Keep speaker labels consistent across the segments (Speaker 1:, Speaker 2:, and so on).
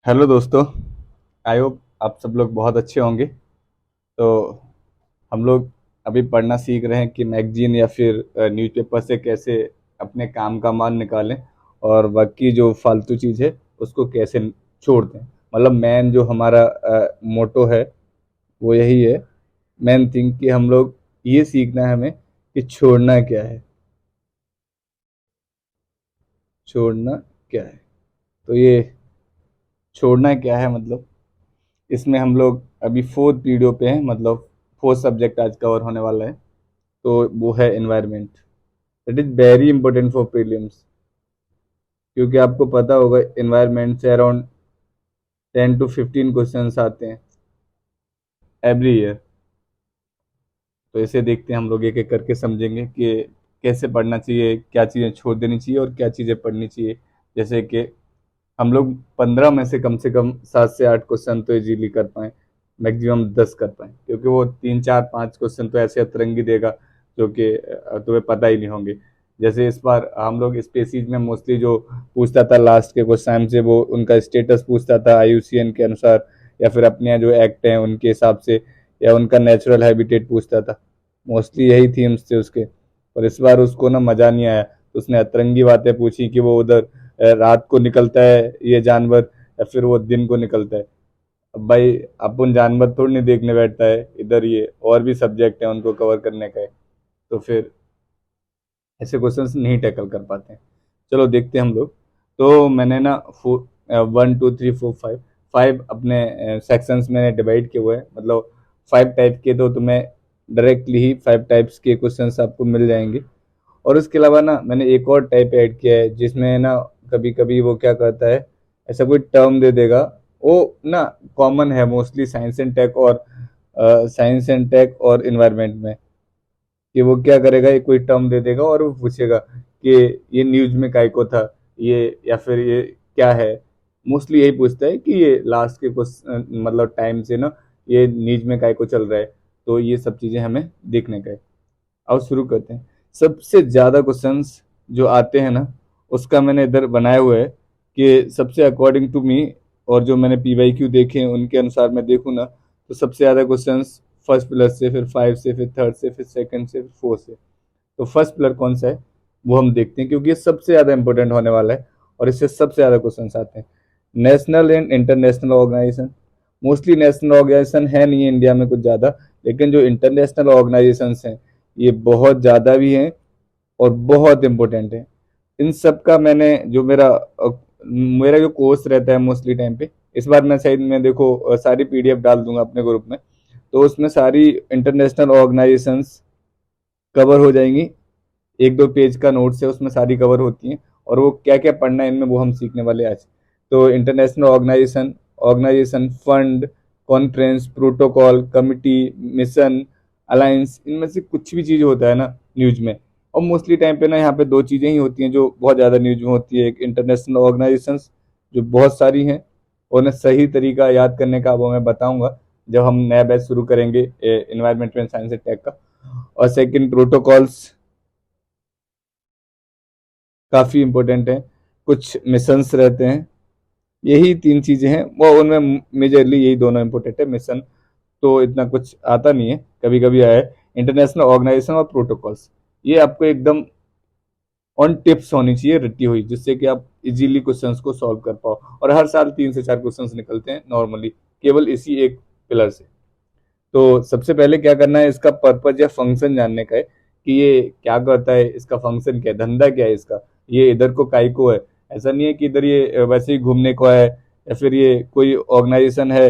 Speaker 1: Hello दोस्तों। I hope आप सब लोग बहुत अच्छे होंगे। तो हम लोग अभी पढ़ना सीख रहे हैं कि मैगजीन या फिर न्यूज़पेपर से कैसे अपने काम का मान निकालें और बाकी जो फालतू चीज़ है उसको कैसे छोड़ दें। मतलब मेन जो हमारा मोटो है वो यही है। मेन थिंग कि हम लोग ये सीखना है हमें कि छोड़ना क्या है। छोड़ना क्या है। तो ये छोड़ना क्या है मतलब इसमें हम लोग अभी फोर्थ वीडियो पे हैं, मतलब फोर्थ सब्जेक्ट आज कवर होने वाला है। तो वो है environment. It is very important for prelims, क्योंकि आपको पता होगा एनवायरनमेंट से अराउंड 10 to 15 क्वेश्चंस आते हैं एवरी ईयर। तो इसे देखते हैं, हम लोग एक एक करके समझेंगे कि कैसे पढ़ना चाहिए, क्या चीज़ें छोड़ देनी चाहिए और क्या चीज़ें पढ़नी चाहिए। जैसे कि हम लोग 15 में से कम 7 से 8 क्वेश्चन तो इजीली कर पाए, मैक्सिमम 10 कर पाए, क्योंकि वो 3 4 5 क्वेश्चन तो ऐसे अतरंगी देगा जो कि तुम्हें पता ही नहीं होंगे। जैसे इस बार हम लोग स्पेसीज में मोस्टली जो पूछता था लास्ट के कुछ टाइम से, वो उनका स्टेटस पूछता था IUCN के अनुसार, या फिर अपने यहाँ जो एक्ट हैं उनके हिसाब से, या उनका नेचुरल हैबिटेट पूछता था। मोस्टली यही थीम्स थे उसके। और इस बार उसको ना मज़ा नहीं आया, तो उसने अतरंगी बातें पूछी कि वो उधर रात को निकलता है ये जानवर या फिर वो दिन को निकलता है। अब भाई अपन जानवर थोड़ी नहीं देखने बैठता है इधर, ये और भी सब्जेक्ट है उनको कवर करने का है। तो फिर ऐसे क्वेश्चंस नहीं टैकल कर पाते हैं। चलो देखते हैं हम लोग। तो मैंने ना 1 2 3 4 5 5 अपने सेक्शंस में डिवाइड किए हुए हैं, मतलब 5 टाइप के। तो तुम्हें डायरेक्टली ही 5 टाइप्स के क्वेश्चंस आपको मिल जाएंगे। और उसके अलावा ना मैंने एक और टाइप ऐड किया है, जिसमें ना कभी कभी वो क्या करता है, ऐसा कोई टर्म दे देगा। वो ना कॉमन है मोस्टली साइंस एंड टेक और इन्वायरमेंट में, कि वो क्या करेगा, ये कोई टर्म दे देगा और वो पूछेगा कि ये न्यूज में काय को था, ये या फिर ये क्या है। मोस्टली यही पूछता है कि ये लास्ट के कुछ मतलब टाइम से ना ये न्यूज में काय को चल रहा है। तो ये सब चीज़ें हमें देखने का है। अब शुरू करते हैं। सबसे ज़्यादा क्वेश्चंस जो आते हैं ना, उसका मैंने इधर बनाया हुआ है कि सबसे अकॉर्डिंग टू मी, और जो मैंने PYQ देखे हैं उनके अनुसार मैं देखूँ ना, तो सबसे ज़्यादा क्वेश्चंस फर्स्ट पिलर से, फिर 5 से, फिर थर्ड से, फिर सेकंड से, फिर फोर्थ से। तो फर्स्ट पिलर कौन सा है वो हम देखते हैं, क्योंकि ये सबसे ज़्यादा इंपॉर्टेंट होने वाला है और इससे सबसे ज़्यादा क्वेश्चंस आते हैं। National and international organisation. Mostly national organisation है नहीं है इंडिया में कुछ ज़्यादा, लेकिन जो इंटरनेशनल ऑर्गेनाइजेशंस हैं ये बहुत ज़्यादा भी हैं और बहुत इम्पोर्टेंट है। इन सब का मैंने जो मेरा जो कोर्स रहता है मोस्टली टाइम पे, इस बार मैं शायद मैं देखो सारी PDF डाल दूंगा अपने ग्रुप में। तो उसमें सारी इंटरनेशनल ऑर्गेनाइजेशंस कवर हो जाएंगी। 1 2 पेज का नोट्स है उसमें सारी कवर होती हैं, और वो क्या क्या पढ़ना है इनमें वो हम सीखने वाले हैं आज। तो international organisation, fund, conference, protocol, committee, mission, alliance, इनमें से कुछ भी चीज़ होता है ना न्यूज में। और मोस्टली टाइम पे ना यहाँ पे 2 चीज़ें ही होती हैं जो बहुत ज़्यादा न्यूज में होती है। एक इंटरनेशनल ऑर्गेनाइजेशंस जो बहुत सारी हैं, और उन्हें सही तरीका याद करने का वो मैं बताऊंगा जब हम नया बैच शुरू करेंगे environment and science and tech का। और सेकंड, प्रोटोकॉल्स काफ़ी इम्पोर्टेंट है, कुछ मिशंस रहते हैं। यही 3 चीज़ें हैं वो, उनमें मेजरली यही दोनों इम्पोर्टेंट है। मिशन तो इतना कुछ आता नहीं है, कभी कभी आया है। इंटरनेशनल ऑर्गेनाइजेशन और प्रोटोकॉल्स, ये आपको एकदम ऑन टिप्स होनी चाहिए रटी हुई, जिससे कि आप इजीली क्वेश्चंस को सॉल्व कर पाओ। और हर साल 3 से 4 क्वेश्चंस निकलते हैं नॉर्मली, केवल इसी एक पिलर से। तो सबसे पहले क्या करना है, इसका पर्पज या फंक्शन जानने का है कि ये क्या करता है, इसका फंक्शन क्या है, धंधा क्या है इसका, ये इधर को काय को है। ऐसा नहीं है कि इधर ये वैसे ही घूमने को है, या फिर ये कोई ऑर्गेनाइजेशन है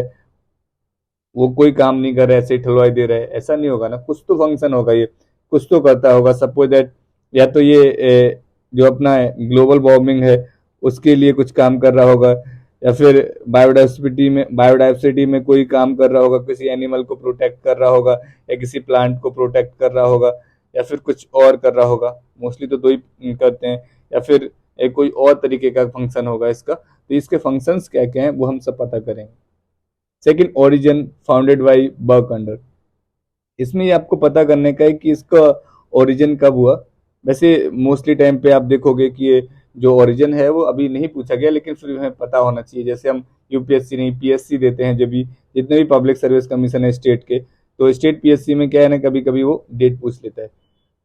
Speaker 1: वो कोई काम नहीं कर रहा है ऐसे ही ठलवाई दे रहा है, ऐसा नहीं होगा ना। कुछ तो फंक्शन होगा, ये कुछ तो करता होगा। सपोज दैट या तो ये जो अपना ग्लोबल वार्मिंग है उसके लिए कुछ काम कर रहा होगा, या फिर बायोडाइवर्सिटी में कोई काम कर रहा होगा, किसी एनिमल को प्रोटेक्ट कर रहा होगा, या किसी प्लांट को प्रोटेक्ट कर रहा होगा, या फिर कुछ और कर रहा होगा। मोस्टली तो दो ही करते हैं। या फिर कोई और तरीके का फंक्शन होगा इसका। तो इसके फंक्शंस क्या क्या हैं वो हम सब पता करेंगे। Second, origin founded by Burke under. इसमें ये आपको पता करने का है कि इसका ओरिजिन कब हुआ। वैसे मोस्टली टाइम पे आप देखोगे कि ये जो ओरिजिन है वो अभी नहीं पूछा गया, लेकिन फिर हमें पता होना चाहिए। जैसे हम यूपीएससी नहीं पीएससी देते हैं, जब भी जितने भी पब्लिक सर्विस कमीशन है स्टेट के, तो स्टेट पीएससी में क्या है ना, कभी कभी वो डेट पूछ लेता है।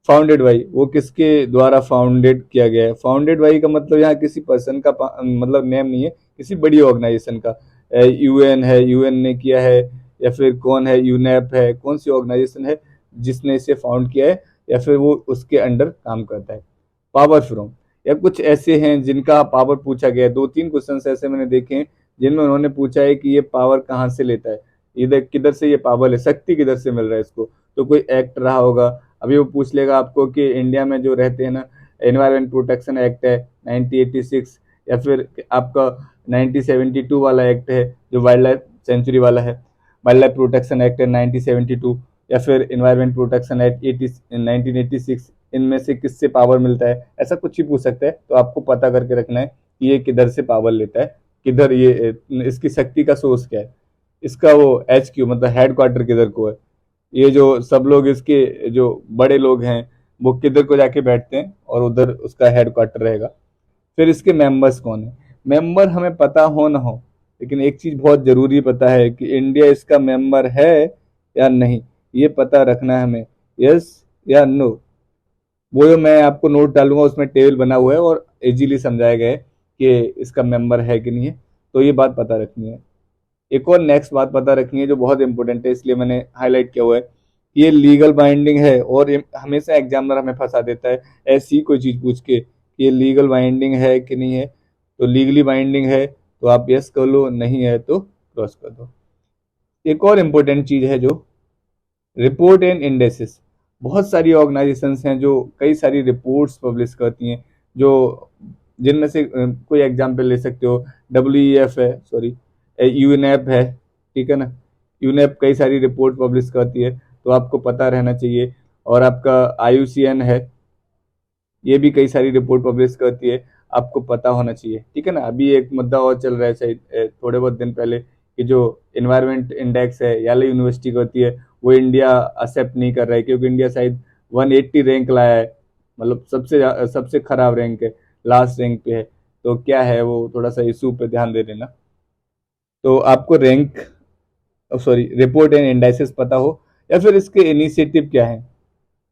Speaker 1: फाउंडेड बाई, वो किसके द्वारा फाउंडेड किया गया है। फाउंडेड बाई का मतलब यहाँ किसी पर्सन का मतलब नेम नहीं है, किसी बड़ी ऑर्गेनाइजेशन का। यूएन है, यूएन ने किया है, या फिर कौन है, यूनेप है, कौन सी ऑर्गेनाइजेशन है जिसने इसे फाउंड किया है, या फिर वो उसके अंडर काम करता है। पावर फ्रॉम, या कुछ ऐसे हैं जिनका पावर पूछा गया है। 2-3 क्वेश्चन ऐसे मैंने देखे हैं जिनमें उन्होंने पूछा है कि ये पावर कहाँ से लेता है, इधर किधर से ये पावर है, शक्ति किधर से मिल रहा है इसको। तो कोई एक्ट रहा होगा, अभी वो पूछ लेगा आपको कि इंडिया में जो रहते हैं ना, एनवायरमेंट प्रोटेक्शन एक्ट है 1986, या फिर आपका 1972 वाला एक्ट है जो वाइल्ड लाइफ सेंचुरी वाला है, वाइल्ड लाइफ प्रोटेक्शन एक्ट है 1972, या फिर एनवायरमेंट प्रोटेक्शन एक्ट 1986, इनमें से किससे पावर मिलता है, ऐसा कुछ ही पूछ सकता है। तो आपको पता करके रखना है कि ये किधर से पावर लेता है, किधर ये इसकी शक्ति का सोर्स क्या है, इसका वो HQ मतलब हेड क्वार्टर किधर को है, ये जो सब लोग इसके जो बड़े लोग हैं वो किधर को जाके बैठते हैं और उधर उसका हेड क्वार्टर रहेगा। फिर इसके मेंबर्स कौन है, मेंबर हमें पता हो ना हो, लेकिन एक चीज बहुत जरूरी पता है कि इंडिया इसका मेंबर है या नहीं, ये पता रखना है हमें, यस या नो। वो जो मैं आपको नोट डालूंगा उसमें टेबल बना हुआ है और इजीली समझाया गया है कि इसका मेंबर है कि नहीं है, तो ये बात पता रखनी है। एक और नेक्स्ट बात पता रखनी है जो बहुत इंपॉर्टेंट है, इसलिए मैंने हाईलाइट किया हुआ है, ये लीगल बाइंडिंग है। और हमेशा एग्जामिनर हमें फंसा देता है ऐसी कोई चीज पूछ के कि ये लीगल बाइंडिंग है कि नहीं है। तो लीगली बाइंडिंग है तो आप यस कर लो, नहीं है तो क्रॉस कर दो। एक और इम्पोर्टेंट चीज है जो रिपोर्ट एंड इंडेसिस। बहुत सारी ऑर्गेनाइजेशंस हैं जो कई सारी रिपोर्ट्स पब्लिश करती हैं, जो जिनमें से कोई एग्जाम्पल ले सकते हो, WEF है, सॉरी यूनेप है, ठीक है ना। यूनेप कई सारी रिपोर्ट पब्लिश करती है, तो आपको पता रहना चाहिए। और आपका IUCN है, ये भी कई सारी रिपोर्ट पब्लिश करती है, आपको पता होना चाहिए, ठीक है ना। अभी एक मुद्दा और चल रहा है शायद थोड़े बहुत दिन पहले, कि जो इन्वायरमेंट इंडेक्स है याले यूनिवर्सिटी करती है, वो इंडिया एक्सेप्ट नहीं कर रहा है, क्योंकि इंडिया शायद 180 रैंक लाया है, मतलब सबसे खराब रैंक है, लास्ट रैंक पे है। तो क्या है वो, थोड़ा सा इशू पे ध्यान दे देना। तो आपको rank, sorry report and indices पता हो, या फिर इसके इनिशिएटिव क्या है,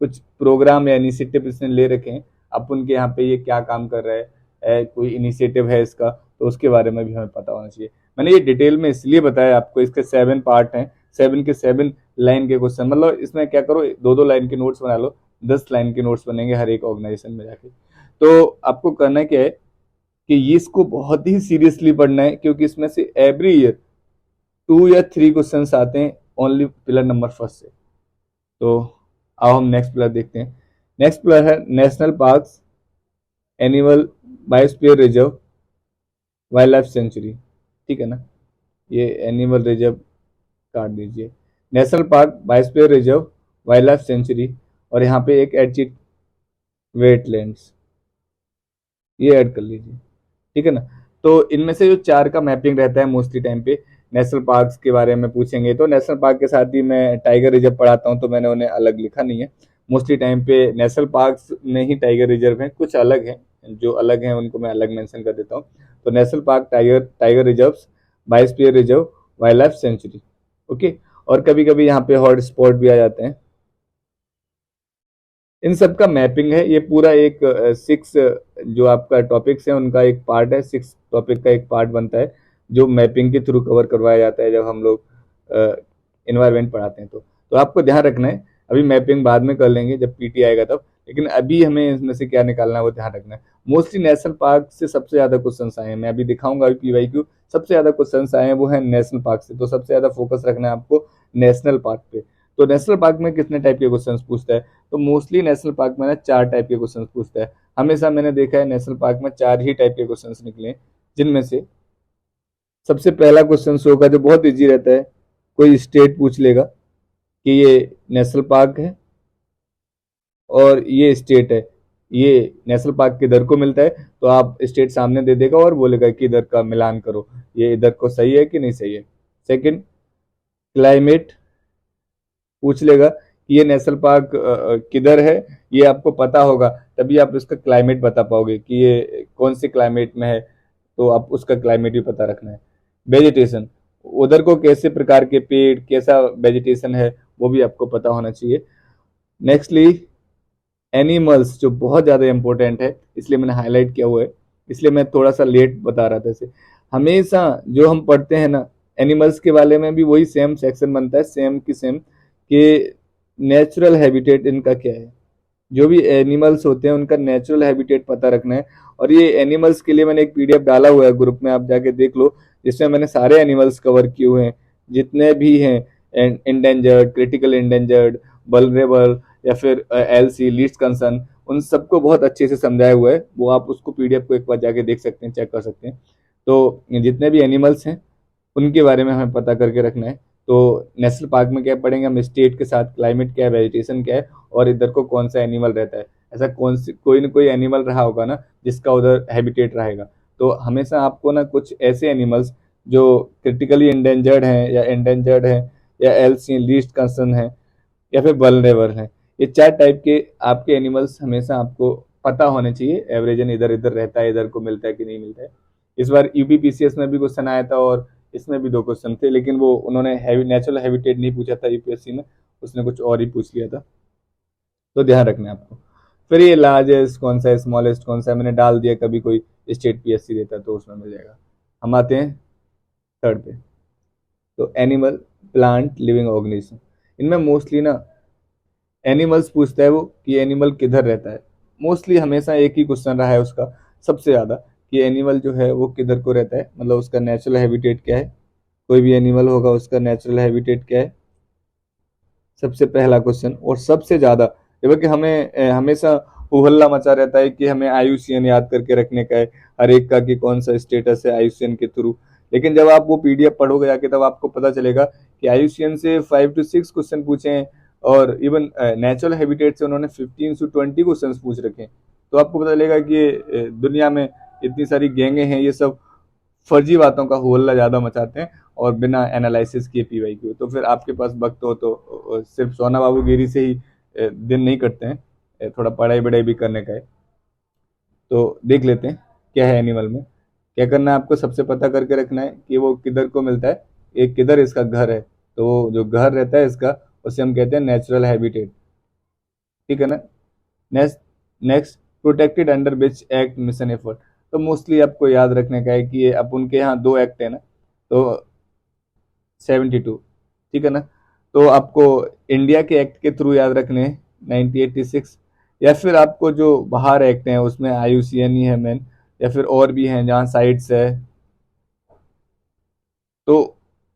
Speaker 1: कुछ प्रोग्राम या इनिशिएटिव इसने ले रखे हैं, अब उनके यहाँ पे ये क्या काम कर रहा है, कोई इनिशिएटिव है इसका, तो उसके बारे में भी हमें पता होना चाहिए। मैंने ये डिटेल में इसलिए बताया आपको, इसके 7 पार्ट हैं, 7 के 7 लाइन के क्वेश्चन, मतलब इसमें क्या करो, 2-2 लाइन के नोट्स बना लो, 10 लाइन के नोट्स बनेंगे हर एक ऑर्गेनाइजेशन में जाके। तो आपको करना क्या है कि ये इसको बहुत ही सीरियसली पढ़ना है, क्योंकि इसमें से एवरी ईयर 2 या 3 क्वेश्चन आते हैं ओनली पिलर नंबर फर्स्ट से। तो अब हम नेक्स्ट पिलर देखते हैं। नेक्स्ट पिलर है national parks, animal biosphere reserve, wild life sanctuary, ठीक है ना। ये एनिमल रिजर्व काट दीजिए, national park, biosphere reserve, wild life sanctuary, और यहाँ पे एक एड चीट वेटलैंड्स, ये ऐड कर लीजिए, ठीक है ना। तो इनमें से जो 4 का मैपिंग रहता है मोस्टली टाइम पे, नेशनल पार्क्स के बारे में पूछेंगे तो नेशनल पार्क के साथ ही मैं टाइगर रिजर्व पढ़ाता हूँ, तो मैंने उन्हें अलग लिखा नहीं है। मोस्टली टाइम पे नेशनल पार्क्स में ही टाइगर रिजर्व हैं, कुछ अलग हैं, जो अलग हैं उनको मैं अलग मेंशन कर देता हूँ। तो national park, tiger reserve, biosphere reserve, wild life sanctuary, okay. और कभी कभी यहाँ पे हॉट स्पॉट भी आ जाते हैं। इन सब का मैपिंग है, ये पूरा एक 6 जो आपका टॉपिक्स है उनका एक पार्ट है, 6 टॉपिक का एक पार्ट बनता है, जो मैपिंग के थ्रू कवर करवाया जाता है जब हम लोग इन्वायरमेंट पढ़ाते हैं। तो आपको ध्यान रखना है, अभी मैपिंग बाद में कर लेंगे जब PT आएगा तब, लेकिन अभी हमें इसमें से क्या निकालना है वो ध्यान रखना है। मोस्टली नेशनल पार्क से सबसे ज्यादा क्वेश्चन आए हैं, मैं अभी दिखाऊंगा अभी PYQ, सबसे ज्यादा क्वेश्चन आए हैं वो है नेशनल पार्क से, तो सबसे ज्यादा फोकस रखना है आपको नेशनल पार्क पे। तो नेशनल पार्क में कितने टाइप के क्वेश्चन पूछता है, तो मोस्टली नेशनल पार्क में ना 4 टाइप के क्वेश्चन पूछता है। हमेशा मैंने देखा है नेशनल पार्क में 4 ही टाइप के क्वेश्चन निकले, जिनमें से सबसे पहला क्वेश्चन होगा जो बहुत इजी रहता है, कोई स्टेट पूछ लेगा कि ये नेशनल पार्क है और ये स्टेट है, ये नेशनल पार्क किधर को मिलता है, तो आप स्टेट सामने दे देगा और बोलेगा कि इधर का मिलान करो, ये इधर को सही है कि नहीं सही है। सेकंड, क्लाइमेट पूछ लेगा कि ये नेशनल पार्क किधर है, ये आपको पता होगा, तभी आप उसका क्लाइमेट बता पाओगे कि ये कौन से क्लाइमेट में है, तो आप उसका क्लाइमेट भी पता रखना है। वेजिटेशन, उधर को कैसे प्रकार के पेड़, कैसा वेजिटेशन है, वो भी आपको पता होना चाहिए। नेक्स्टली एनिमल्स, जो बहुत ज़्यादा इंपॉर्टेंट है, इसलिए मैंने हाईलाइट किया हुआ है, इसलिए मैं थोड़ा सा लेट बता रहा था इसे। हमेशा जो हम पढ़ते हैं ना एनिमल्स के बारे में भी वही सेम सेक्शन बनता है, सेम की सेम, कि नेचुरल हैबिटेट इनका क्या है। जो भी एनिमल्स होते हैं उनका नेचुरल हैबिटेट पता रखना है। और ये एनिमल्स के लिए मैंने एक पीडीएफ डाला हुआ है ग्रुप में, आप जाके देख लो, जिसमें मैंने सारे एनिमल्स कवर किए हुए हैं जितने भी हैं, इंडेंजर्ड, क्रिटिकल इंडेंजर्ड, वल्नरेबल, या फिर एलसी, लीस्ट कंसर्न, उन सबको बहुत अच्छे से समझाया हुआ है। वो आप उसको पीडीएफ को एक बार जाके देख सकते हैं, चेक कर सकते हैं। तो जितने भी एनिमल्स हैं उनके बारे में हमें पता करके रखना है। तो नेशनल पार्क में क्या पढ़ेंगे हम, स्टेट के साथ क्लाइमेट क्या है, वेजिटेशन क्या है, और इधर को कौन सा एनिमल रहता है। ऐसा कोई ना कोई एनिमल रहा होगा ना जिसका उधर हैबिटेट रहेगा। तो हमेशा आपको ना कुछ ऐसे एनिमल्स जो क्रिटिकली इंडेंजर्ड हैं या एंडेंजर्ड हैं या एलसी, लीस्ट कंसर्न है, या फिर वल्नरेबल हैं, ये 4 टाइप के आपके एनिमल्स हमेशा आपको पता होने चाहिए। एवरेजन इधर इधर रहता है, इधर को मिलता है कि नहीं मिलता है। इस बार यूपीपीसीएस में भी क्वेश्चन आया था और इसमें भी 2 क्वेश्चन थे, लेकिन वो उन्होंने नेचुरल हैबिटेट नहीं पूछा था यूपीएससी में, उसने कुछ और ही पूछ लिया था। तो ध्यान रखना है आपको। फिर ये लार्जेस्ट कौन सा है, स्मॉलेस्ट कौन सा है, मैंने डाल दिया, कभी कोई स्टेट पीएससी देता तो उसमें मिल जाएगा। हम आते हैं थर्ड पे। तो एनिमल, प्लांट, लिविंग ऑर्गेनिज्म, इनमें मोस्टली ना एनिमल्स पूछता है वो कि एनिमल किधर रहता है। मोस्टली हमेशा एक ही क्वेश्चन रहा है उसका सबसे ज़्यादा, कि एनिमल जो है वो किधर को रहता है, मतलब उसका नेचुरल हैबिटेट क्या है। कोई भी एनिमल होगा उसका नेचुरल हैबिटेट क्या है, सबसे पहला क्वेश्चन। और सबसे ज़्यादा जबकि हमें हमेशा हुहल्ला मचा रहता है कि हमें आईयूसीएन याद करके रखने का है हर एक का, कि कौन सा स्टेटस है आईयूसीएन के थ्रू। लेकिन जब आप वो पीडीएफ पढ़ोगे जाके तब आपको पता चलेगा कि आईयूसीएन से 5 to 6 क्वेश्चन पूछे हैं, और इवन नेचुरल हैबिटेट से उन्होंने 15 to 20 क्वेश्चन पूछ रखे हैं। तो आपको पता चलेगा कि दुनिया में इतनी सारी गैंगे हैं, ये सब फर्जी बातों का होल्ला ज़्यादा मचाते हैं और बिना एनालिसिस किए पीवाई किए। तो फिर आपके पास वक्त हो तो सिर्फ सोना बाबूगिरी से ही दिन नहीं कटते हैं, थोड़ा पढ़ाई बढ़ाई भी करने का है। तो देख लेते हैं क्या है एनिमल में। क्या करना है आपको, सबसे पता करके रखना है कि वो किधर को मिलता है, एक किधर इसका घर है। तो जो घर रहता है इसका, उसे हम कहते हैं नेचुरल हैबिटेट, ठीक है ना। Next next protected under which act, mission effort. तो मोस्टली आपको याद रखने का है कि ये अब उनके यहाँ 2 एक्ट है ना, तो 72, ठीक है ना। तो आपको इंडिया के एक्ट के थ्रू याद रखने हैं 1986, या फिर आपको जो बाहर एक्ट हैं उसमें आईयूसीएन ही है मेन, या फिर और भी हैं जहाँ साइट्स है, तो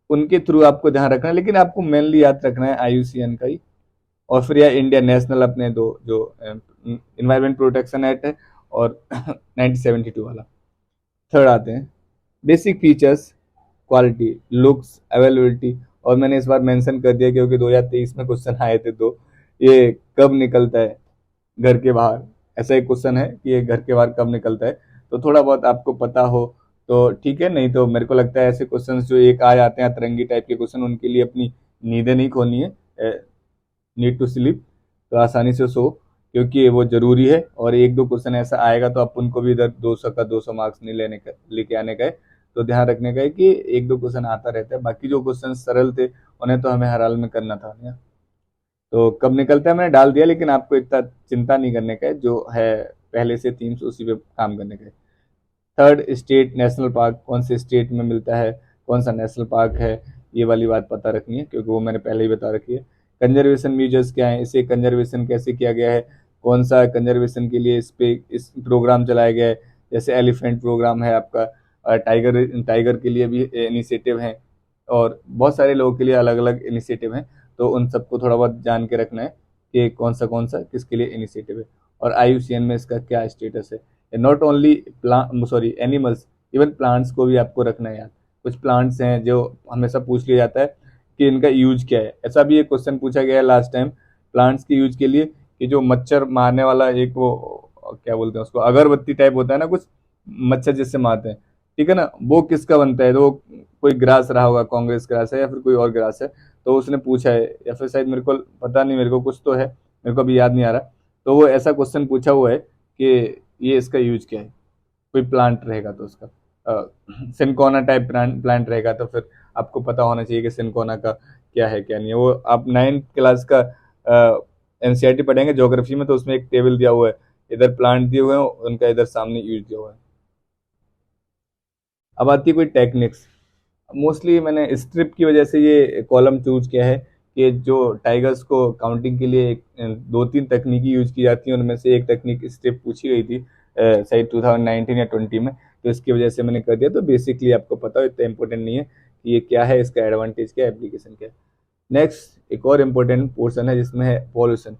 Speaker 1: उनके थ्रू आपको ध्यान रखना है। लेकिन आपको मेनली याद रखना है आईयूसीएन का ही। और फिर यह इंडिया नेशनल अपने दो, जो इन्वायरमेंट प्रोटेक्शन एक्ट है और 1972 वाला। थर्ड आते हैं basic features, quality, looks, availability. और मैंने इस बार मेंशन कर दिया क्योंकि 2023 में क्वेश्चन आए थे, तो ये कब निकलता है घर के बाहर, ऐसा एक क्वेश्चन है कि ये घर के बाहर कब निकलता है। तो थोड़ा बहुत आपको पता हो तो ठीक है, नहीं तो मेरे को लगता है ऐसे क्वेश्चन जो एक आ जाते हैं अतरंगी टाइप के क्वेश्चन, उनके लिए अपनी नींदें नहीं खोनी है, नीड टू स्लीप, तो आसानी से सो, क्योंकि वो जरूरी है। और 1-2 क्वेश्चन ऐसा आएगा तो अपन को भी इधर 200 का 200 मार्क्स नहीं लेके आने का है। तो ध्यान रखने का है कि 1-2 क्वेश्चन आता रहता है, बाकी जो क्वेश्चन सरल थे उन्हें तो हमें हर हाल में करना था ना। तो कब निकलता है मैंने डाल दिया, लेकिन आपको इतना चिंता नहीं करने का है, जो है पहले से थीम्स उसी पे काम करने का है। थर्ड, स्टेट, नेशनल पार्क, कौन से स्टेट में मिलता है, कौन सा नेशनल पार्क है, ये वाली बात पता रखनी है क्योंकि वो मैंने पहले ही बता रखी है। कंजर्वेशन मीजर्स क्या है, इसे कंजर्वेशन कैसे किया गया है, कौन सा कंजर्वेशन के लिए इस प्रोग्राम चलाया गया है। जैसे एलिफेंट प्रोग्राम है आपका, टाइगर के लिए भी इनिशिएटिव है, और बहुत सारे लोगों के लिए अलग अलग इनिशिएटिव हैं। तो उन सबको थोड़ा बहुत जान के रखना है कि कौन सा किसके लिए इनिशिएटिव है, और आईयूसीएन में इसका क्या स्टेटस है। Not only animals, even plants को भी आपको रखना है याद। कुछ प्लांट्स हैं जो हमेशा पूछ लिया जाता है कि इनका यूज क्या है। ऐसा भी एक क्वेश्चन पूछा गया है लास्ट टाइम प्लांट्स के यूज के लिए, कि जो मच्छर मारने वाला एक वो क्या बोलते हैं उसको, अगरबत्ती टाइप होता है ना कुछ, मच्छर जिससे मारते हैं, ठीक है ना, वो किसका बनता है। तो कोई ग्रास रहा होगा, कांग्रेस ग्रास है या फिर कोई और ग्रास है, तो उसने पूछा है, या फिर शायद मेरे को पता नहीं, मेरे को कुछ तो है, मेरे को अभी याद नहीं आ रहा। तो वो ऐसा क्वेश्चन पूछा हुआ है कि ये इसका यूज क्या है। कोई प्लांट रहेगा तो उसका सिनकोना टाइप प्लांट रहेगा तो फिर आपको पता होना चाहिए कि सिनकोना का क्या है क्या नहीं है। वो आप 9th क्लास का एनसीईआरटी पढ़ेंगे ज्योग्राफी में, तो उसमें एक टेबल दिया हुआ है, इधर प्लांट दिए हुए हैं, उनका इधर सामने यूज दिया हुआ है। अब आती है कोई टेक्निक्स। मोस्टली मैंने स्ट्रिप की वजह से ये कॉलम चूज किया है कि जो टाइगर्स को काउंटिंग के लिए दो तीन तकनीकी यूज की जाती हैं, उनमें से एक तकनीक स्ट्रिप पूछी गई थी शायद 2019 या 20 में, तो इसकी वजह से मैंने कर दिया। तो बेसिकली आपको पता हो, इतना इंपॉर्टेंट नहीं है कि ये क्या है, इसका एडवांटेज क्या है, एप्लीकेशन क्या है। नेक्स्ट एक और इम्पोर्टेंट पोर्शन है जिसमें है पॉल्यूशन।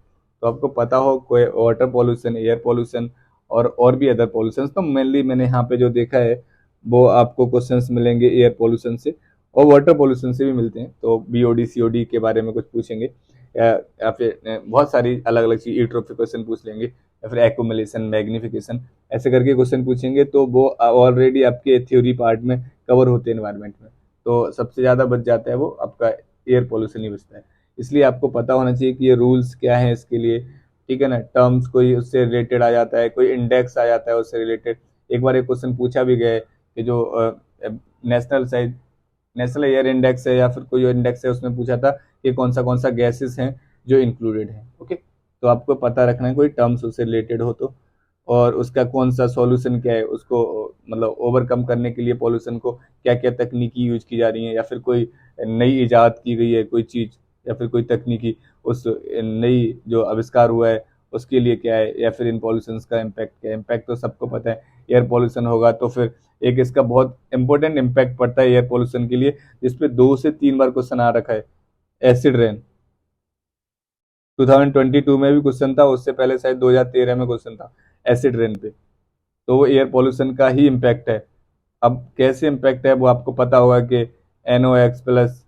Speaker 1: तो आपको पता हो कोई वाटर पॉल्यूशन, एयर पॉल्यूशन और भी अदर पॉल्यूशन। तो मेनली मैंने यहाँ पे जो देखा है वो आपको क्वेश्चंस मिलेंगे एयर पॉल्यूशन से और वाटर पॉल्यूशन से भी मिलते हैं। तो बीओडी सीओडी के बारे में कुछ पूछेंगे या फिर बहुत सारी अलग अलग चीज यूट्रोफिक क्वेश्चन पूछ लेंगे, या फिर एक्यूमुलेशन, मैग्निफिकेशन, ऐसे करके क्वेश्चन पूछेंगे। तो वो ऑलरेडी आपके थ्योरी पार्ट में कवर होते हैं एनवायरमेंट में। तो सबसे ज़्यादा बच जाता है वो आपका एयर पॉल्यूशन ही बचता है। इसलिए आपको पता होना चाहिए कि ये रूल्स क्या हैं इसके लिए, ठीक है ना। टर्म्स कोई उससे रिलेटेड आ जाता है, कोई इंडेक्स आ जाता है उससे रिलेटेड। एक बार एक क्वेश्चन पूछा भी गया है कि जो national size national air index है या फिर कोई इंडेक्स है, उसमें पूछा था कि कौन सा गैसेस हैं जो इंक्लूडेड हैं। ओके, तो आपको पता रखना है कोई टर्म्स उससे रिलेटेड हो तो, और उसका कौन सा सॉल्यूशन क्या है, उसको मतलब ओवरकम करने के लिए पॉल्यूशन को क्या क्या तकनीकी यूज की जा रही है, या फिर कोई नई इजाद की गई है कोई चीज़, या फिर कोई तकनीकी उस नई जो आविष्कार हुआ है उसके लिए क्या है, या फिर इन पॉल्यूशंस का इम्पैक्ट क्या है। इम्पैक्ट तो सबको पता है, एयर पॉल्यूशन होगा तो फिर एक इसका बहुत इंपॉर्टेंट इम्पैक्ट पड़ता है एयर पॉल्यूशन के लिए, जिसपे 2 से 3 बार क्वेश्चन आ रखा है। एसिड रेन 2022 में भी क्वेश्चन था, उससे पहले शायद 2013 में क्वेश्चन था एसिड रेन पे। तो वो एयर पॉल्यूशन का ही इम्पैक्ट है। अब कैसे इम्पैक्ट है वो आपको पता होगा कि NOx प्लस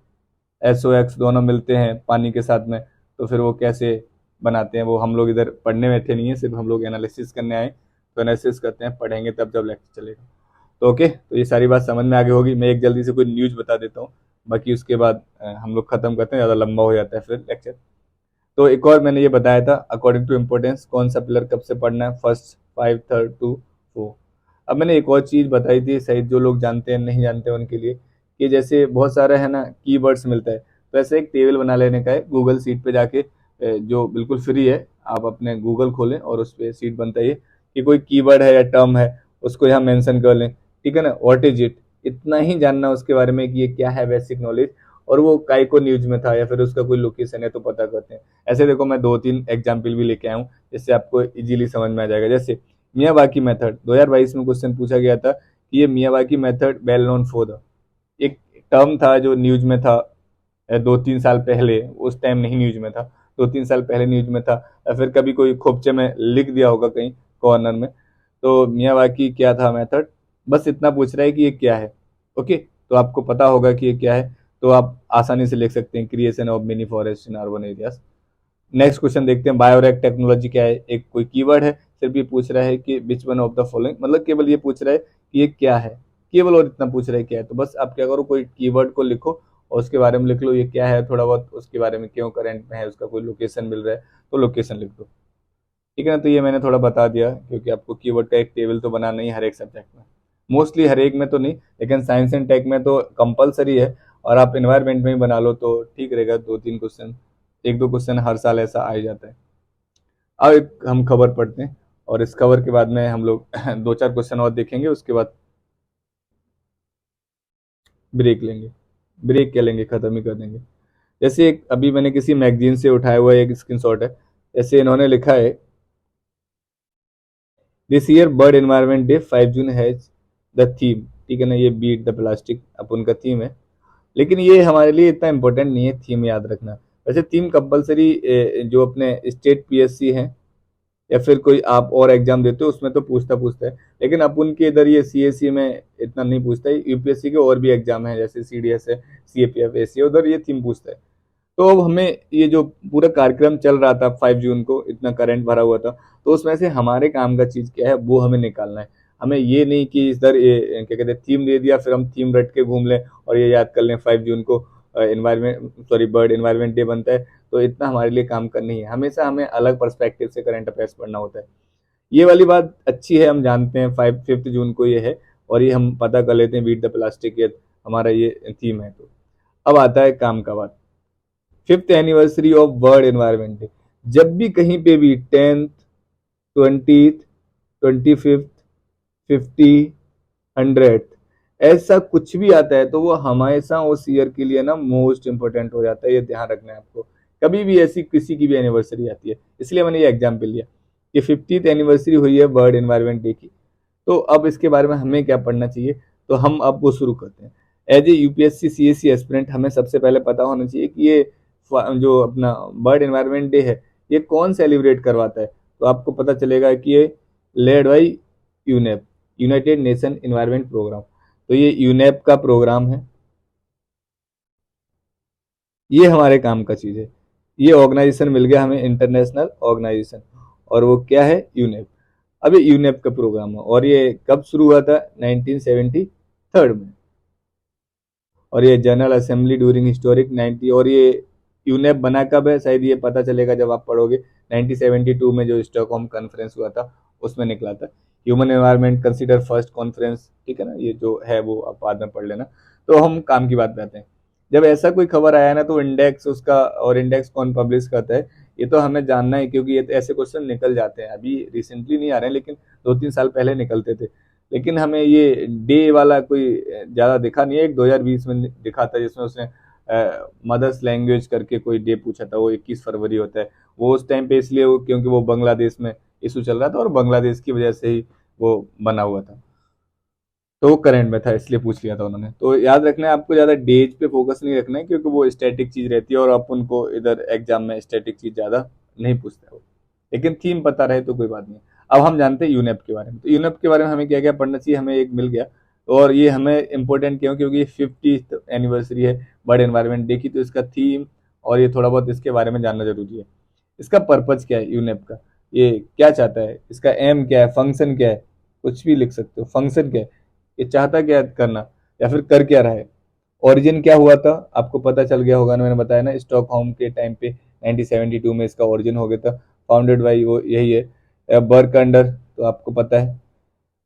Speaker 1: SOx दोनों मिलते हैं पानी के साथ में, तो फिर वो कैसे बनाते हैं वो हम लोग इधर पढ़ने में थे नहीं है, सिर्फ हम लोग एनालिसिस करने आए। तो एनालिसिस करते हैं, पढ़ेंगे तब जब लेक्चर चलेगा। तो ओके, तो ये सारी बात समझ में आगे होगी। मैं एक जल्दी से कोई न्यूज़ बता देता हूँ, बाकी उसके बाद हम लोग खत्म करते हैं, ज़्यादा लंबा हो जाता है फिर लेक्चर। तो एक और मैंने ये बताया था अकॉर्डिंग टू इम्पोर्टेंस कौन सा पिलर कब से पढ़ना है, फर्स्ट, 5, थर्ड, 2, 4। अब मैंने एक और चीज़ बताई थी, शायद जो लोग जानते हैं नहीं जानते हैं उनके लिए, कि जैसे बहुत सारा है ना कीवर्ड्स मिलता है, तो ऐसे एक टेबल बना लेने का है गूगल सीट पे जाके, जो बिल्कुल फ्री है। आप अपने गूगल खोलें और उस पर सीट बनता है कि कोई कीवर्ड है या टर्म है, उसको यहाँ मेंशन कर लें, ठीक है ना। व्हाट इज इट, इतना ही जानना उसके बारे में कि ये क्या है, बेसिक नॉलेज। और वो काय को न्यूज में था या फिर उसका कोई लोकेशन है तो पता करते हैं। ऐसे देखो मैं 2-3 एग्जाम्पल भी लेके आया हूँ जिससे आपको इजीली समझ में आ जाएगा। जैसे मियावाकी मेथड 2022 में क्वेश्चन पूछा गया था कि ये Miyawaki method well known for the, एक टर्म था जो न्यूज में था 2-3 साल पहले, उस टाइम नहीं न्यूज में था, 2-3 साल पहले न्यूज में था, या फिर कभी कोई खोपचे में लिख दिया होगा कहीं कॉर्नर में। तो मियावाकी क्या था मेथड, बस इतना पूछ रहा है कि ये क्या है। ओके, तो आपको पता होगा कि ये क्या है, तो आप आसानी से लिख सकते हैं, creation of mini forest in urban areas. Next question देखते हैं, बायोरेक टेक्नोलॉजी क्या है। एक कोई कीवर्ड है, सिर्फ ये पूछ रहा है कि which one of the following, मतलब केवल ये पूछ रहा है कि ये क्या है, केवल, और इतना पूछ रहा है क्या है। तो बस आप क्या करो, कोई कीवर्ड को लिखो और उसके बारे में लिख लो ये क्या है, थोड़ा बहुत उसके बारे में क्यों करंट में है, उसका कोई लोकेशन मिल रहा है तो लोकेशन लिख दो, ठीक है ना। तो ये मैंने थोड़ा बता दिया, क्योंकि आपको कीवर्ड का एक टेबल तो बनाना ही हर एक सब्जेक्ट में, मोस्टली हर एक में तो नहीं, लेकिन साइंस एंड टेक में तो कंपलसरी है। और आप एनवायरनमेंट में ही बना लो तो ठीक रहेगा, 2-3 क्वेश्चन, 1-2 क्वेश्चन हर साल ऐसा आ ही जाता है। अब एक हम खबर पढ़ते हैं, और इस खबर के बाद में हम लोग 2-4 क्वेश्चन और देखेंगे, उसके बाद ब्रेक लेंगे। ब्रेक क्या लेंगे, खत्म ही कर देंगे। जैसे एक अभी मैंने किसी मैगजीन से उठाया हुआ एक स्क्रीनशॉट है। जैसे इन्होंने लिखा है, this year bird environment day 5 June has the theme, ठीक है ना, ये बीट द प्लास्टिक अपन का थीम है। लेकिन ये हमारे लिए इतना इंपॉर्टेंट नहीं है थीम याद रखना। वैसे थीम कंपलसरी जो अपने स्टेट PSC हैं या फिर कोई आप और एग्जाम देते हो उसमें तो पूछता पूछता है, लेकिन अपन के इधर ये CSE में इतना नहीं पूछता है। UPSC के और भी एग्जाम है जैसे CDS है, CAPF, ACA, उधर ये थीम पूछता है। तो अब हमें ये जो पूरा कार्यक्रम चल रहा था 5 जून को, इतना करंट भरा हुआ था, तो उसमें से हमारे काम का चीज क्या है वो हमें निकालना है। हमें ये नहीं कि इधर ये क्या कहते हैं थीम दे दिया फिर हम थीम रट के घूम लें और ये याद कर लें 5 जून को environment sorry bird environment day बनता है। तो इतना हमारे लिए काम करनी है, हमेशा हमें अलग पर्सपेक्टिव से करंट अफेयर्स पढ़ना होता है। ये वाली बात अच्छी है, हम जानते हैं 5 जून को ये है, और ये हम पता कर लेते हैं, बीट द प्लास्टिक, ये हमारा ये थीम है। तो अब आता है काम का बात। 5th anniversary of world environment day. जब भी कहीं पे भी 10th, 20th, 25th, 50, 100 ऐसा कुछ भी आता है तो वो हमेशा उस ईयर के लिए ना मोस्ट इंपोर्टेंट हो जाता है। ये ध्यान रखना है आपको, कभी भी ऐसी किसी की भी एनिवर्सरी आती है। इसलिए मैंने ये एग्जाम्पल लिया कि 50th एनिवर्सरी हुई है वर्ल्ड एनवायरमेंट डे की। तो अब इसके बारे में हमें क्या पढ़ना चाहिए, तो हम अब वो शुरू करते हैं। As a UPSC CSC aspirant हमें सबसे पहले पता होना चाहिए कि ये जो अपना वर्ल्ड एनवायरमेंट डे है ये कौन सेलिब्रेट करवाता है। तो आपको पता चलेगा कि ये led by UNEP, United Nation Environment Programme. तो ये यूनेप का प्रोग्राम है, ये हमारे काम का चीज़ है। ये ऑर्गेनाइजेशन मिल गया हमें, इंटरनेशनल ऑर्गेनाइजेशन, और वो क्या है, यूनेप। अब ये यूनेप का प्रोग्राम है, और ये कब शुरू हुआ था, 1973 में। और ये जनरल असेंबली ड्यूरिंग हिस्टोरिक 90, और ये यूनेप बना कब है, शायद ये पता चलेगा जब आप पढ़ोगे। 1972 में जो स्टॉकहोम कॉन्फ्रेंस हुआ था उसमें निकला था। Human environment consider first conference, ठीक है ना, ये जो है वो आप बाद में पढ़ लेना। तो हम काम की बात पे आते हैं। जब ऐसा कोई खबर आया ना तो इंडेक्स उसका, और इंडेक्स कौन पब्लिश करता है ये तो हमें जानना है, क्योंकि ये तो ऐसे क्वेश्चन निकल जाते हैं। अभी रिसेंटली नहीं आ रहे हैं, लेकिन 2-3 साल पहले निकलते थे। लेकिन हमें ये डे वाला कोई ज़्यादा दिखा नहीं है। एक 2020 में दिखा था जिसमें उसने मदर्स लैंग्वेज करके कोई डे पूछा था, वो 21 फरवरी होता है। वो उस टाइम पे इसलिए वो, क्योंकि वो बांग्लादेश में इशू चल रहा था और बांग्लादेश की वजह से ही वो बना हुआ था, तो वो करंट में था इसलिए पूछ लिया था उन्होंने। तो याद रखना है आपको, ज़्यादा डेज पे फोकस नहीं रखना है, क्योंकि वो स्टैटिक चीज़ रहती है और आप उनको इधर एग्जाम में स्टैटिक चीज़ ज़्यादा नहीं पूछते हो। लेकिन थीम पता रहे तो कोई बात नहीं। अब हम जानते हैं यूनेप के बारे में। तो यूनेप के बारे में हमें क्या क्या पढ़ना चाहिए, हमें एक मिल गया। और ये हमें इंपॉर्टेंट क्यों, क्योंकि 50th एनिवर्सरी है वर्ल्ड एनवायरनमेंट डे की, तो इसका थीम और ये थोड़ा बहुत इसके बारे में जानना जरूरी है। इसका पर्पज क्या है यूनेप का, ये क्या चाहता है, इसका एम क्या है, फंक्शन क्या है, कुछ भी लिख सकते हो। फंक्शन क्या है, ये चाहता क्या है करना, या फिर कर क्या रहा है। ओरिजिन क्या हुआ था, आपको पता चल गया होगा ना, मैंने बताया ना, स्टॉकहोम के टाइम पे 1972 में इसका ओरिजिन हो गया था। फाउंडेड बाई वो यही है, बर्क अंडर, तो आपको पता है।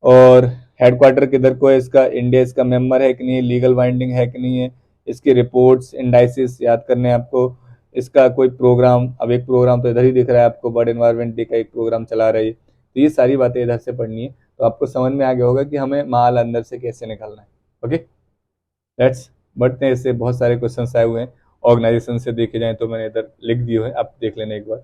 Speaker 1: और हेडक्वार्टर किधर को है इसका, इंडिया इसका मेंबर है कि नहीं, लीगल बाइंडिंग है कि नहीं है, इसकी रिपोर्ट्स इंडाइसिस याद करने हैं आपको। इसका कोई प्रोग्राम, अब एक प्रोग्राम तो इधर ही दिख रहा है आपको, वर्ल्ड एनवायरनमेंट डे का एक प्रोग्राम चला रही है। तो ये सारी बातें इधर से पढ़नी है, तो आपको समझ में आ गया होगा कि हमें माल अंदर से कैसे निकालना है। ओके, लेट्स बढ़ते हैं। इससे बहुत सारे क्वेश्चन आए हुए हैं ऑर्गेनाइजेशन से देखे जाएं, तो मैंने इधर लिख दिए हैं, आप देख लेना एक बार।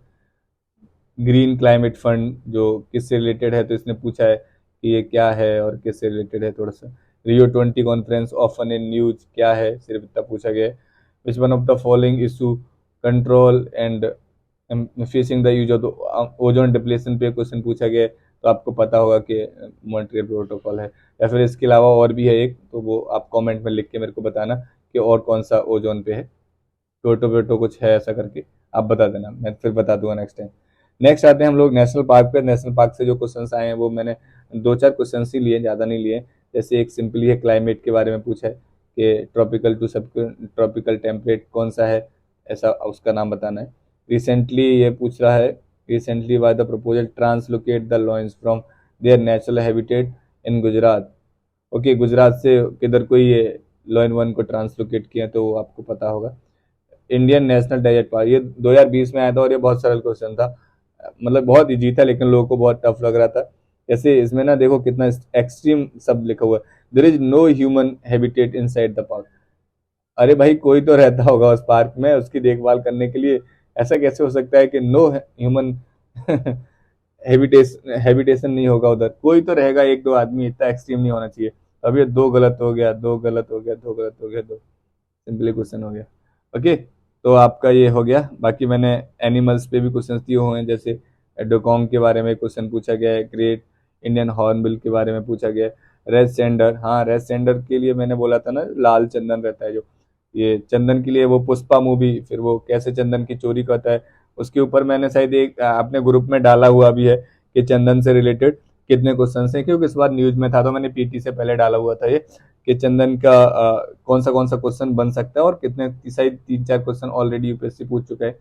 Speaker 1: ग्रीन क्लाइमेट फंड जो किससे रिलेटेड है, तो इसने पूछा है कि ये क्या है और किससे रिलेटेड है थोड़ा सा। Rio 20 conference often in news क्या है, सिर्फ इतना पूछा गया है। Which one of the following issue control and facing the use of ozone depletion पे क्वेश्चन पूछा गया है, तो आपको पता होगा कि मॉन्ट्रियल प्रोटोकॉल है। या फिर इसके अलावा और भी है एक, तो वो आप कमेंट में लिख के मेरे को बताना कि और कौन सा ओजोन पे है। टोटो वेटो कुछ है ऐसा करके, आप बता देना, मैं फिर बता दूंगा नेक्स्ट टाइम। नेक्स्ट आते हैं हम लोग नेशनल पार्क पे। नेशनल पार्क से जो क्वेश्चंस आए हैं वो मैंने 2-4 क्वेश्चंस ही लिए, ज़्यादा नहीं लिए। जैसे एक सिंपली है, क्लाइमेट के बारे में पूछा है कि ट्रॉपिकल टू सब ट्रॉपिकल टेम्परेट कौन सा है, ऐसा उसका नाम बताना है। रिसेंटली ये पूछ रहा है, recently by the proposal translocate the lions from there natural habitat in Gujarat. Okay, Gujarat से किधर कोई ये लॉयन वन को ट्रांसलोकेट किया, तो आपको पता होगा। इंडियन नेशनल डेजर्ट पार्क, ये 2020 में आया था और ये बहुत सरल क्वेश्चन था, मतलब बहुत इजी था, लेकिन लोगों को बहुत टफ लग रहा था। जैसे इसमें ना देखो कितना एक्सट्रीम सब लिखा हुआ है, there is no human habitat inside the park. अरे भाई, कोई तो रहता होगा उस पार्क में उसकी देखभाल करने के लिए, ऐसा कैसे हो सकता है कि नो ह्यूमन हैबिटेशन नहीं होगा उधर, कोई तो रहेगा, एक दो आदमी, इतना एक्सट्रीम नहीं होना चाहिए। अब ये दो गलत हो गया, दो गलत हो गया, दो गलत हो गया, दो सिंपली क्वेश्चन हो गया। ओके, तो आपका ये हो गया। बाकी मैंने एनिमल्स पे भी क्वेश्चन दिए हुए हैं, जैसे डोकॉन्ग के बारे में क्वेश्चन पूछा गया है, ग्रेट इंडियन हॉर्नबिल के बारे में पूछा गया है, रेड सेंडर। हाँ, रेड सेंडर के लिए मैंने बोला था ना, लाल चंदन रहता है जो, ये चंदन के लिए वो पुष्पा मूवी, फिर वो कैसे चंदन की चोरी करता है, उसके ऊपर मैंने शायद एक अपने ग्रुप में डाला हुआ भी है कि चंदन से रिलेटेड कितने क्वेश्चन हैं, क्योंकि इस बार न्यूज में था तो मैंने पीटी से पहले डाला हुआ था ये, कि चंदन का कौन सा क्वेश्चन बन सकता है, और कितने शायद 3-4 क्वेश्चन ऑलरेडी यूपीएससी पूछ चुका है।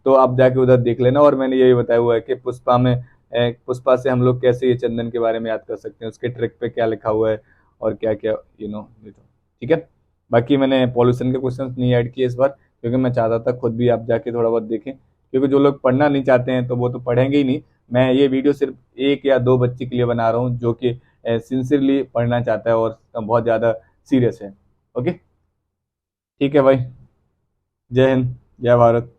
Speaker 1: तो आप जाके उधर देख लेना। और मैंने यही बताया हुआ है कि पुष्पा में पुष्पा से हम लोग कैसे ये चंदन के बारे में याद कर सकते हैं, उसके ट्रिक पे क्या लिखा हुआ है और क्या क्या ठीक है। बाकी मैंने पॉल्यूशन के क्वेश्चन नहीं ऐड किए इस बार, क्योंकि मैं चाहता था खुद भी आप जाके थोड़ा बहुत देखें, क्योंकि जो लोग पढ़ना नहीं चाहते हैं तो वो तो पढ़ेंगे ही नहीं। मैं ये वीडियो सिर्फ एक या दो बच्चे के लिए बना रहा हूँ जो कि सिंसियरली पढ़ना चाहता है और बहुत ज़्यादा सीरियस है। ओके, ठीक है भाई। जय हिंद, जय भारत।